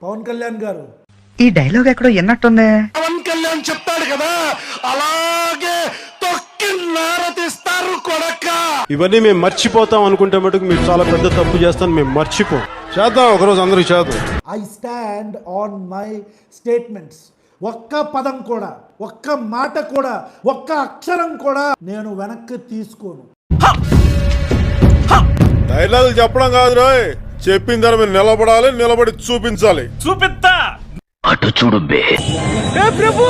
పవన్ కళ్యాణ్ గారు ఈ డైలాగ్ ఎక్కడో ఎన్నట్టుంది. పవన్ కళ్యాణ్ చెప్తాడు కదా, అలాగే తొక్కి నారతిస్తారు కొడక. ఇవన్నీ మేము మర్చిపోతాం అనుకుంటే మటుకు మీరు చాలా పెద్ద తప్పు చేస్తాను. మేము మర్చిపోం, చేద్దాం ఒకరోజు అందరికి చేద్దాం. I stand on my statements. ఒక్క పదం కూడా, ఒక్క మాట కూడా, ఒక్క అక్షరం కూడా నేను వెనక్కి తీసుకోను. డైలాగులు చెప్పడం కాదు రాయ్, చెప్పిన దాని మీద నిలబడాలి, నిలబడి చూపించాలి. చూపిస్తా. అటు చూడు బే. ప్రభు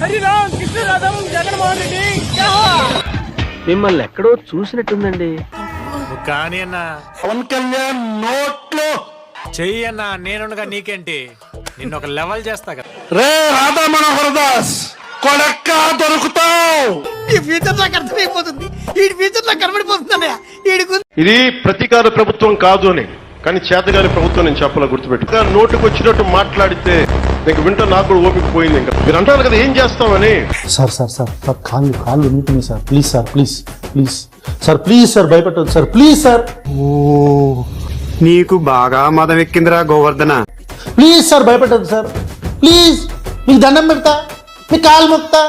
హరిరామ్ కృష్ణ రాధం జగన్మోహన్ రెడ్డి. మిమ్మల్ని ఎక్కడో చూసినట్టుందండి. కానీ అన్నా పవన్ కళ్యాణ్ నోట్లో చెయ్యి అన్నా, నేనుండగా నీకేంటి, నిన్ను ఒక లెవెల్ చేస్తా కదా. రే రాధా మనోహర్ దాస్ కొడక్క దొరుకుతావు. ఈ ఫ్యూచర్ నాకు అర్థమైపోతుంది, ఈ ఫ్యూచర్ నాకు కనబడిపోతుంది. ఇది ప్రతీకార ప్రభుత్వం కాదు అని, కానీ చేతగాని ప్రభుత్వం నేను చెప్పాల, గుర్తుపెట్టు. నోటుకు వచ్చినట్టు మాట్లాడితే నీకు వింటూ నాకు కూడా ఓపిక పోయింది. ఇంకా మీరు అంటారు కదా ఏం చేస్తామని. సార్ సార్ సార్ సార్ కాళ్ళు నీటిని sir, please sir, please please sir, please sir, భయపెట్టదు సార్, ప్లీజ్ సార్. నీకు బాగా మదం ఎక్కిందిరా గోవర్ధన. ప్లీజ్ సార్, భయపెట్టదు సార్, ప్లీజ్. మీకు దండం పెడతా, మీ కాలు మొక్తా.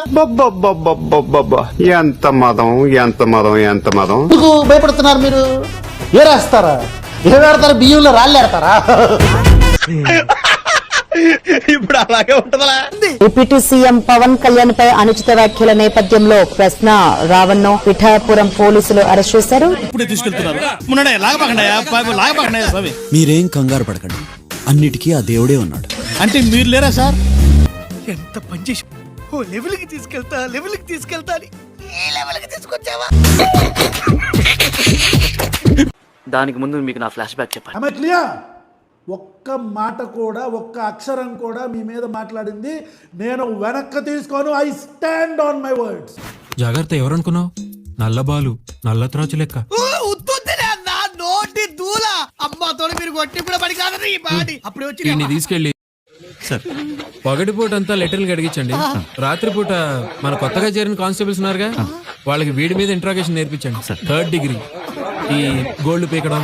ఎంత మదం, ఎంత మదం, ఎంత మదం. ఎందుకు భయపడుతున్నారు మీరు? ఏరేస్తారా? ఏరేడతారా? బియ్యంలో రాళ్ళు ఏడతారా? ఇప్పుడు అలాగే ఉంటుందా? డిప్యూటీ సీఎం పవన్ కళ్యాణ్ పై అనుచిత వ్యాఖ్యల నేపథ్యంలో ప్రశ్న రావణ్ను పిఠాపురం పోలీసులు అరెస్ట్ చేశారు. మీరేం కంగారు పడకండి, అన్నిటికీ ఆ దేవుడే ఉన్నాడు. అంటే మీరు లేరా సార్? ఎంత పనిచేసి ఓ లెవెల్కి తీసుకెళ్తా అని ఈ లెవెల్కి తీసుకొచ్చావా? దానికి ముందు మీకు నా ఫ్లాష్ బ్యాక్ చెప్పాను. Am I clear? ఒక్క మాట కూడా, ఒక్క అక్షరం కూడా మీ మీద మాట్లాడింది నేను వెనక్కి తీసుకోను. I stand on my words. జాగ్రత్త, ఎవరనుకున్నావు? నల్లబాలు, నల్ల త్రాచు లెక్క. నోటి దూల అమ్మాతో మీరు కొట్టి కూడా పడి కాదని ఈ పాడి అప్పుడు వచ్చి తీసుకెళ్ళి పగటిపూట అంతా లెటర్లు అడిగించండి, రాత్రిపూట మన కొత్తగా చేరిన కానిస్టేబుల్స్ ఉన్నారుగా, వాళ్ళకి వీడి మీద ఇంట్రాగేషన్ నేర్పించండి. 3rd డిగ్రీ, ఈ గోల్డ్ పీకడం,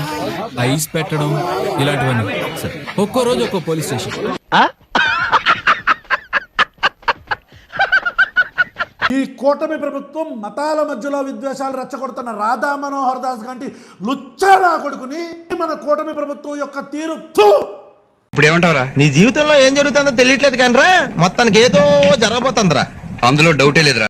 ఐస్ పెట్టడం, ఇలాంటివన్నీ. ఒక్కో రోజు ఒక్కో పోలీస్ స్టేషన్. ఈ కూటమి ప్రభుత్వం మతాల మధ్యలో విద్వేషాలు రెచ్చగొడుతున్న రాధా మనోహర్ దాస్ గాంటి లుచ్చారా కొడుకుని మన కూటమి ప్రభుత్వం యొక్క తీరు. ఇప్పుడు ఏమంటావరా? నీ జీవితంలో ఏం జరుగుతుందో తెలియట్లేదు కానీ రా, మొత్తానికి ఏదో జరగబోతుందిరా, అందులో డౌటే లేదురా.